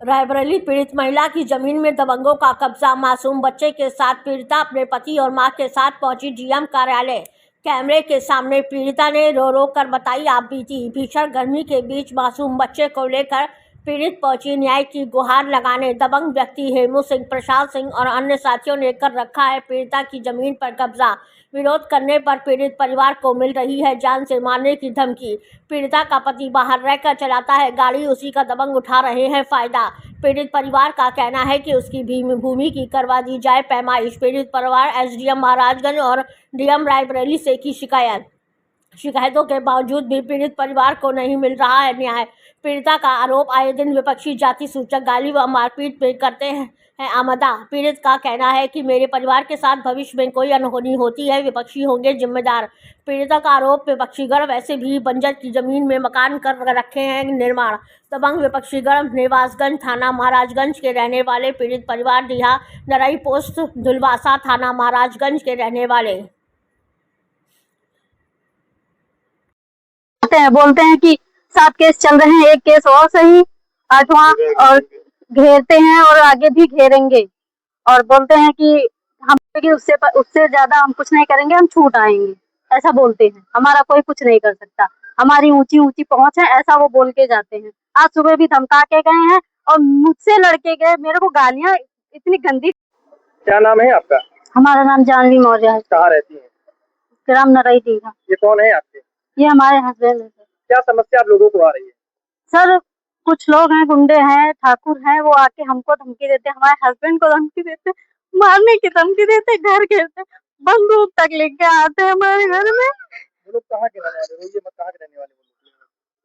रायबरेली पीड़ित महिला की जमीन में दबंगों का कब्जा। मासूम बच्चे के साथ पीड़िता अपने पति और मां के साथ पहुंची डीएम कार्यालय। कैमरे के सामने पीड़िता ने रो रो कर बताई आप बीती। भीषण गर्मी के बीच मासूम बच्चे को लेकर पीड़ित पहुंची न्याय की गुहार लगाने। दबंग व्यक्ति हेमू सिंह, प्रशांत सिंह और अन्य साथियों ने कर रखा है पीड़िता की जमीन पर कब्जा। विरोध करने पर पीड़ित परिवार को मिल रही है जान से मारने की धमकी। पीड़िता का पति बाहर रहकर चलाता है गाड़ी, उसी का दबंग उठा रहे हैं फायदा। पीड़ित परिवार का कहना है कि उसकी भूमि की करवा दी जाए पैमाइश। पीड़ित परिवार एसडीएम महाराजगंज और डीएम रायबरेली से की शिकायतों के बावजूद भी पीड़ित परिवार को नहीं मिल रहा है न्याय। पीड़िता का आरोप आए दिन विपक्षी जाति सूचक गाली व मारपीट पे करते हैं आमदा। पीड़ित का कहना है कि मेरे परिवार के साथ भविष्य में कोई अनहोनी होती है विपक्षी होंगे जिम्मेदार। पीड़िता का आरोप विपक्षीगण वैसे भी बंजर की जमीन में मकान कर रखे हैं निर्माण। दबंग विपक्षीगण निवासगंज थाना महाराजगंज के रहने वाले। पीड़ित परिवार डीहा नरई पोस्ट धुलवासा थाना महाराजगंज के रहने वाले। बोलते हैं कि 7 केस चल रहे हैं, एक केस और सही 8वां और घेरते हैं और आगे भी घेरेंगे और बोलते हैं कि हम उससे ज्यादा हम कुछ नहीं करेंगे, हम छूट आएंगे, ऐसा बोलते हैं। हमारा कोई कुछ नहीं कर सकता, हमारी ऊंची ऊंची पहुंच है, ऐसा वो बोल के जाते हैं। आज सुबह भी धमका के गए हैं और मुझसे लड़के गए, मेरे को गालियां इतनी गंदी। क्या नाम है आपका? हमारा नाम जानवी मौर्य है। कहाँ रहती है? ग्राम नरई दीघा। ये कौन है आपके? ये हमारे हस्बैंड है सर। क्या समस्या आप लोगों को आ रही है? सर कुछ लोग हैं, गुंडे हैं, ठाकुर हैं, वो आके हमको धमकी देते, हमारे हस्बैंड को धमकी देते, मारने की धमकी देते, घर घेरते, बंदूक तक लेके आते हैं हमारे घर में। वो लोग कहाँ के रहने वाले? रोइए मत, कहाँ के रहने वाले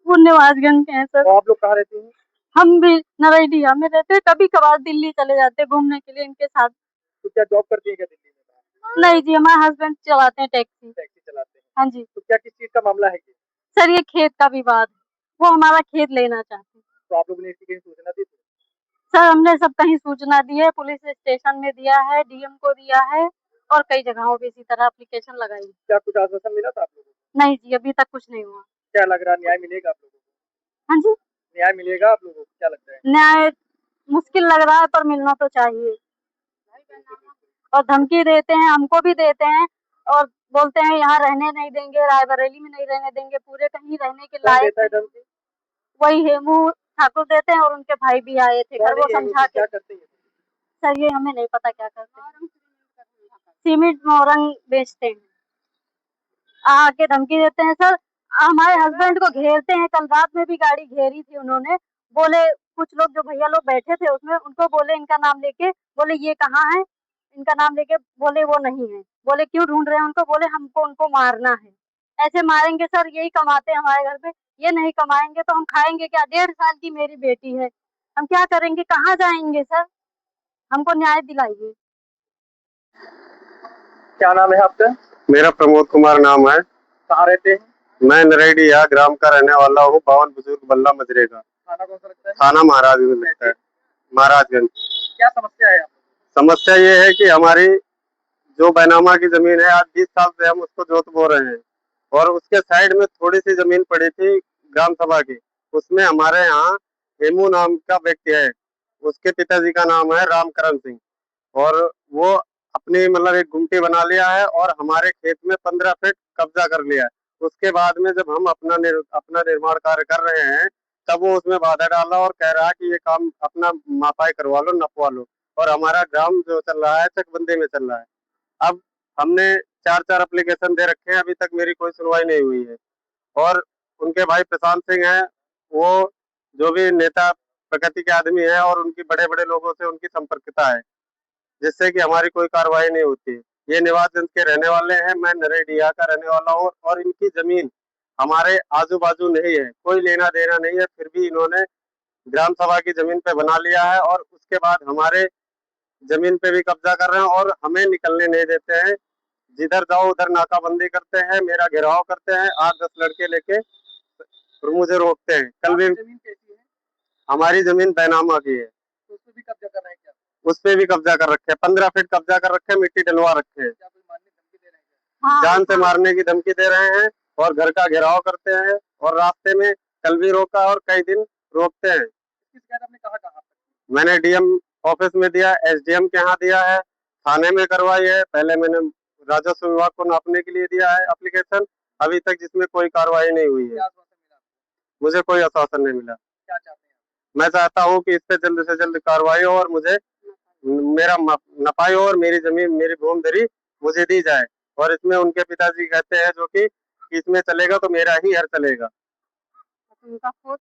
वो निवासगंज के हैं सर। तो आप लोग कहाँ रहती हैं? हम भी नरैलिया में रहते हैं, कभी कभार दिल्ली चले जाते हैं घूमने के लिए इनके साथ। तो क्या जॉब करती है क्या दिल्ली में? नहीं जी, हमारे हस्बैंड चलाते हैं टैक्सी। टैक्सी चलाते हैं? हाँ जी। तो क्या किस चीज का मामला है? सर ये खेत का विवाद है, वो हमारा खेत लेना चाहते हैं। तो आप लोगों ने इसकी कहीं सूचना दी थी? सर हमने सब कहीं सूचना दी है, पुलिस स्टेशन में दिया है, डीएम को दिया है और कई जगहों पे इसी तरह एप्लीकेशन लगाई। क्या कुछ आश्वासन मिला था आप लोगों को? नहीं जी, अभी तक कुछ नहीं हुआ। क्या लग रहा है, न्याय मिलेगा आप लोगों को? हाँ जी, न्याय मिलेगा आप लोगों को, क्या लगता है? न्याय मुश्किल लग रहा है पर मिलना तो चाहिए। और धमकी देते हैं, हमको भी देते हैं और बोलते हैं यहाँ रहने नहीं देंगे, रायबरेली में नहीं रहने देंगे, पूरे कहीं रहने के कौन देता है लायक। धमकी? वही हेमू ठाकुर देते हैं और उनके भाई भी आए थे घर, वो समझा के। क्या करते हैं? सर ये हमें नहीं पता क्या करते हैं, सीमेंट मोरंग बेचते हैं, आके धमकी देते हैं सर। हमारे हस्बैंड को घेरते हैं, कल रात में भी गाड़ी घेरी थी उन्होंने। बोले कुछ लोग जो भैया लोग बैठे थे उसमें, उनको बोले इनका नाम लेके, बोले ये कहाँ है, इनका नाम लेके बोले वो नहीं है। बोले क्यों ढूंढ रहे हैं उनको, बोले हमको उनको मारना है। ऐसे मारेंगे सर, यही कमाते हैं हमारे घर पे, ये नहीं कमाएंगे तो हम खाएंगे क्या? 1.5 साल की मेरी बेटी है, हम क्या करेंगे, कहाँ जाएंगे सर? हमको न्याय दिलाइए। क्या नाम है आपका? मेरा प्रमोद कुमार नाम है। कहाँ रहते हैं? मैं नरेडिया ग्राम का रहने वाला हूँ। 52 बुजुर्ग बल्ला मजरे का। थाना कौन सा लगता है? थाना महाराजगंज लगता है, महाराजगंज। क्या समस्या है? समस्या ये है कि हमारी जो बैनामा की जमीन है, आज 20 साल से हम उसको जोत बो रहे हैं और उसके साइड में थोड़ी सी जमीन पड़ी थी ग्राम सभा की, उसमें हमारे यहाँ हेमू नाम का व्यक्ति है, उसके पिताजी का नाम है रामकरण सिंह और वो अपनी मतलब एक गुमटी बना लिया है और हमारे खेत में 15 फीट कब्जा कर लिया है। उसके बाद में जब हम अपना निर्माण कार्य कर रहे हैं तब वो उसमें बाधा डाला और कह रहा है कि ये काम अपना मापाई करवा लो, नपवा लो, और हमारा ग्राम जो चल रहा है चकबंदी में चल रहा है। अब हमने 4 एप्लीकेशन दे रखे हैं, अभी तक मेरी कोई सुनवाई नहीं हुई है। और उनके भाई प्रशांत सिंह हैं, वो जो भी नेता प्रकृति के आदमी है और उनकी बड़े बड़े लोगों से उनकी संपर्कता है, जिससे कि हमारी कोई कार्रवाई नहीं होती। ये निवासगंज के रहने वाले हैं, मैं नरेडिया का रहने वाला हूँ और इनकी जमीन हमारे आजू बाजू नहीं है, कोई लेना देना नहीं है, फिर भी इन्होंने ग्राम सभा की जमीन पे बना लिया है और उसके बाद हमारे जमीन पे भी कब्जा कर रहे हैं और हमें निकलने नहीं देते हैं। जिधर जाओ उधर नाकाबंदी करते हैं, मेरा घेराव करते हैं, 8-10 लड़के लेके और मुझे रोकते हैं। कल भी जमीन कैसी है? हमारी जमीन बैनामा की है, तो उस पर भी कब्जा कर रहे हैं क्या? उस पे भी कब्जा कर रखे हैं, 15 फीट कब्जा कर रखे हैं, मिट्टी डलवा रखे हैं। क्या कोई मारने की धमकी दे रहे हैं क्या? जान से मारने की धमकी दे रहे हैं और घर का घेराव करते हैं और रास्ते में कल भी रोका और कई दिन रोकते हैं। इसकी शिकायत आपने कहाँ कहा? मैंने डीएम ऑफिस में दिया, एसडीएम के यहाँ दिया है, थाने में करवाई है। पहले मैंने राजस्व विभाग को नापने के लिए दिया है एप्लीकेशन, अभी तक जिसमें कोई कार्रवाई नहीं हुई है। क्या आश्वासन मिला आपको? मुझे कोई आश्वासन नहीं मिला। क्या चाहते हैं आप? मैं चाहता हूँ कि इस पे जल्द से जल्द कार्रवाई हो और मुझे मेरा नपाई हो और मेरी जमीन, मेरी भूमि मुझे दी जाए। और इसमें उनके पिताजी कहते हैं जो कि इसमें चलेगा तो मेरा ही घर चलेगा। उनका खुद